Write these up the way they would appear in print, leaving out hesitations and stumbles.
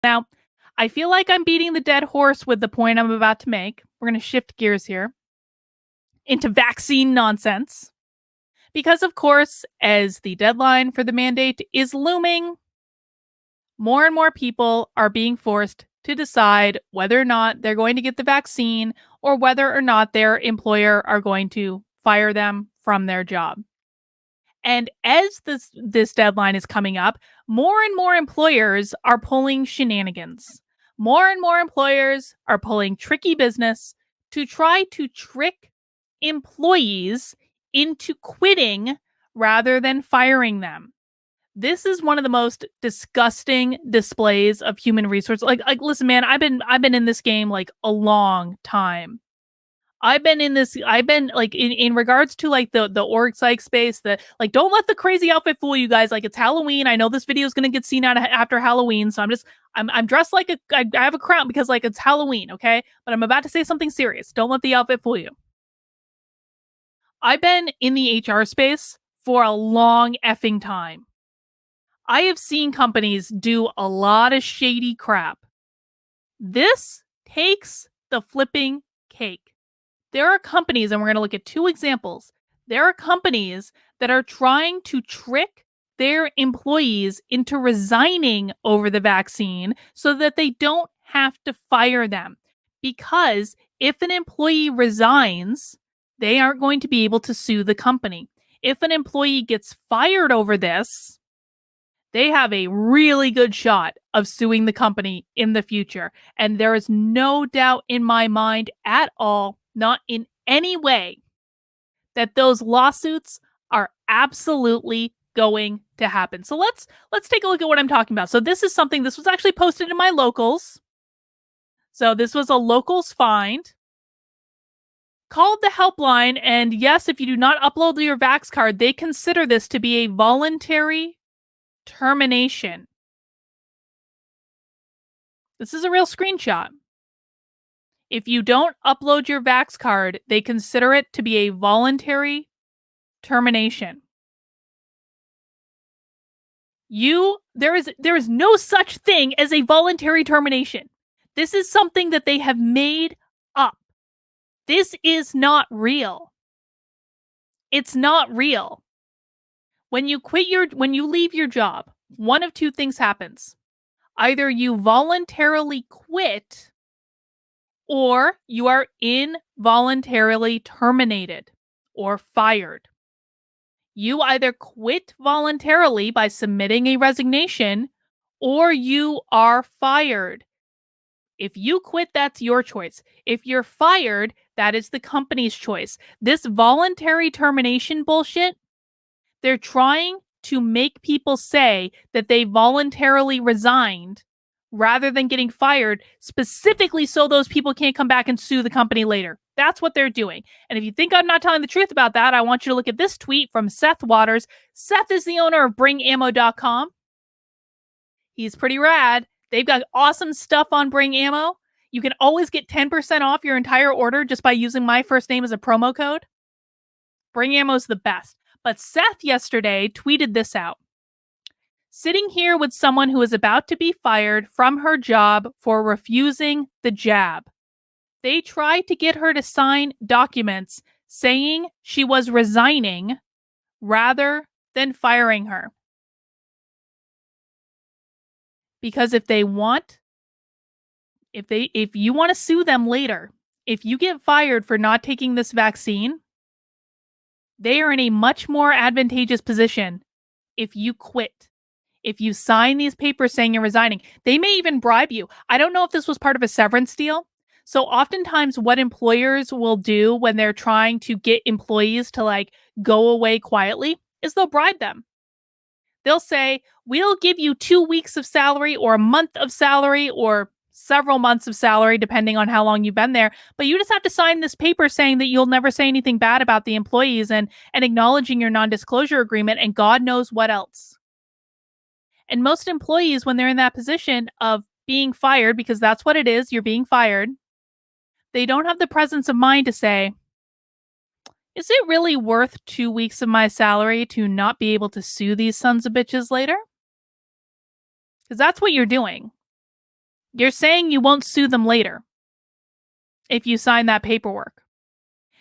Now, I feel like I'm beating the dead horse with the point I'm about to make. We're going to shift gears here into vaccine nonsense. Because, of course, as the deadline for the mandate is looming, more and more people are being forced to decide whether or not they're going to get the vaccine or whether or not their employer are going to fire them from their job. And as this deadline is coming up, more and more employers are pulling shenanigans. More and more employers are pulling tricky business to try to trick employees into quitting rather than firing them. This is one of the most disgusting displays of human resource. Like listen, man, I've been in this game like a long time. I've been like in regards to like the org psych space, that like don't let the crazy outfit fool you guys. Like it's Halloween. I know this video is gonna get seen out after Halloween, so I'm dressed like I have a crown because like it's Halloween, okay? But I'm about to say something serious. Don't let the outfit fool you. I've been in the HR space for a long effing time. I have seen companies do a lot of shady crap. This takes the flipping cake. There are companies, and we're going to look at two examples. There are companies that are trying to trick their employees into resigning over the vaccine so that they don't have to fire them. Because if an employee resigns, they aren't going to be able to sue the company. If an employee gets fired over this, they have a really good shot of suing the company in the future. And there is no doubt in my mind at all, not in any way, that those lawsuits are absolutely going to happen. So let's take a look at what I'm talking about. So this was actually posted in my locals. So this was a locals find. Called the helpline, and yes, if you do not upload your Vax card, they consider this to be a voluntary termination. This is a real screenshot. If you don't upload your Vax card, they consider it to be a voluntary termination. There is no such thing as a voluntary termination. This is something that they have made up. This is not real. It's not real. When you leave your job, one of two things happens. Either you voluntarily quit or you are involuntarily terminated or fired. You either quit voluntarily by submitting a resignation or you are fired. If you quit, that's your choice. If you're fired, that is the company's choice. This voluntary termination bullshit, they're trying to make people say that they voluntarily resigned rather than getting fired, specifically so those people can't come back and sue the company later. That's what they're doing. And if you think I'm not telling the truth about that, I want you to look at this tweet from Seth Waters. Seth is the owner of BringAmmo.com. He's pretty rad. They've got awesome stuff on Bring Ammo. You can always get 10% off your entire order just by using my first name as a promo code. Bring Ammo is the best. But Seth yesterday tweeted this out. Sitting here with someone who is about to be fired from her job for refusing the jab. They tried to get her to sign documents saying she was resigning rather than firing her. Because if you want to sue them later, if you get fired for not taking this vaccine, they are in a much more advantageous position if you quit. If you sign these papers saying you're resigning, they may even bribe you. I don't know if this was part of a severance deal. So oftentimes what employers will do when they're trying to get employees to like go away quietly is they'll bribe them. They'll say, we'll give you 2 weeks of salary or a month of salary or several months of salary, depending on how long you've been there. But you just have to sign this paper saying that you'll never say anything bad about the employees and acknowledging your non-disclosure agreement and God knows what else. And most employees, when they're in that position of being fired, because that's what it is, you're being fired, they don't have the presence of mind to say, is it really worth 2 weeks of my salary to not be able to sue these sons of bitches later? Because that's what you're doing. You're saying you won't sue them later if you sign that paperwork.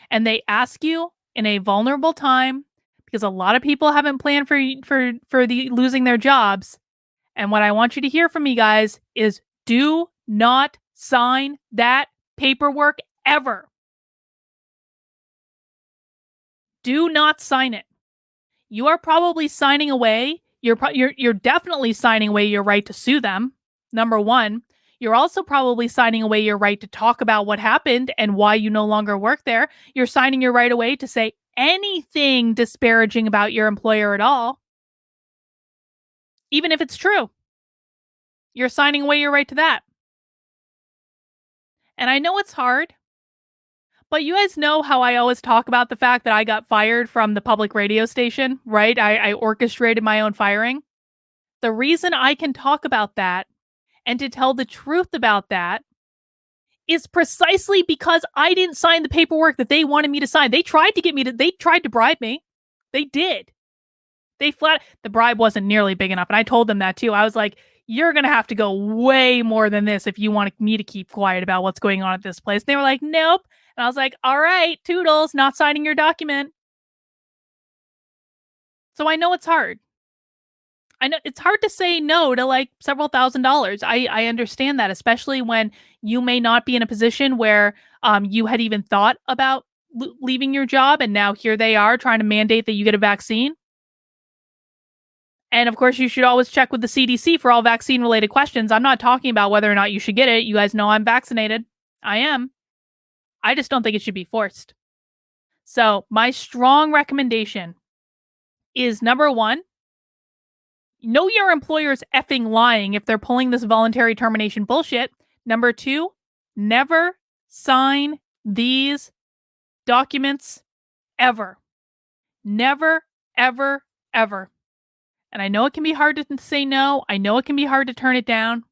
And they ask you in a vulnerable time because a lot of people haven't planned for the losing their jobs. And what I want you to hear from me guys is do not sign that paperwork ever. Do not sign it. You are probably signing away you're definitely signing away your right to sue them. Number 1, you're also probably signing away your right to talk about what happened and why you no longer work there. You're signing your right away to say anything disparaging about your employer at all, even if it's true. You're signing away your right to that. And I know it's hard, but you guys know how I always talk about the fact that I got fired from the public radio station, right? I orchestrated my own firing. The reason I can talk about that and to tell the truth about that is precisely because I didn't sign the paperwork that they wanted me to sign. They tried to bribe me. They did. The bribe wasn't nearly big enough. And I told them that too. I was like, you're going to have to go way more than this if you want me to keep quiet about what's going on at this place. And they were like, nope. And I was like, all right, toodles, not signing your document. So I know it's hard. I know it's hard to say no to like several $1,000s. I understand that, especially when you may not be in a position where you had even thought about leaving your job, and now here they are trying to mandate that you get a vaccine. And of course, you should always check with the CDC for all vaccine related questions. I'm not talking about whether or not you should get it. You guys know I'm vaccinated. I am. I just don't think it should be forced. So, my strong recommendation is number 1, know your employer's effing lying if they're pulling this voluntary termination bullshit. Number 2, never sign these documents ever. Never, ever, ever. And I know it can be hard to say no. I know it can be hard to turn it down.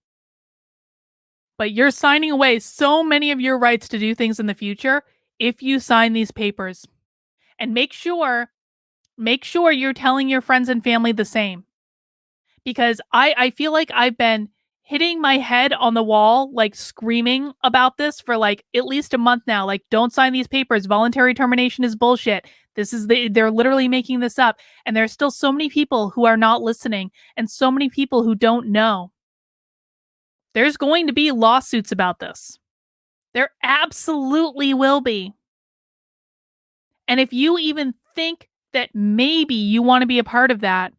But you're signing away so many of your rights to do things in the future if you sign these papers. And make sure you're telling your friends and family the same. Because I feel like I've been hitting my head on the wall, like screaming about this for like at least a month now. Like, don't sign these papers. Voluntary termination is bullshit. They're literally making this up. And there's still so many people who are not listening and so many people who don't know. There's going to be lawsuits about this. There absolutely will be. And if you even think that maybe you want to be a part of that,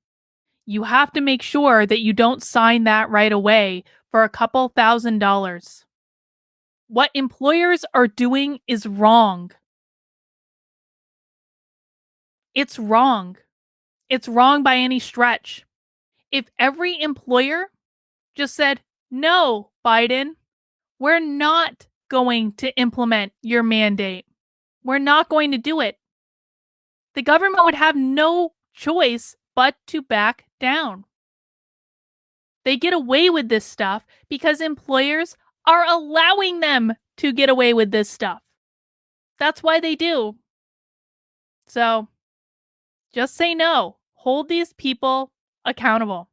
you have to make sure that you don't sign that right away for a couple $1,000s. What employers are doing is wrong. It's wrong. It's wrong by any stretch. If every employer just said, no, Biden, we're not going to implement your mandate. We're not going to do it. The government would have no choice but to back down. They get away with this stuff because employers are allowing them to get away with this stuff. That's why they do. So just say no. Hold these people accountable.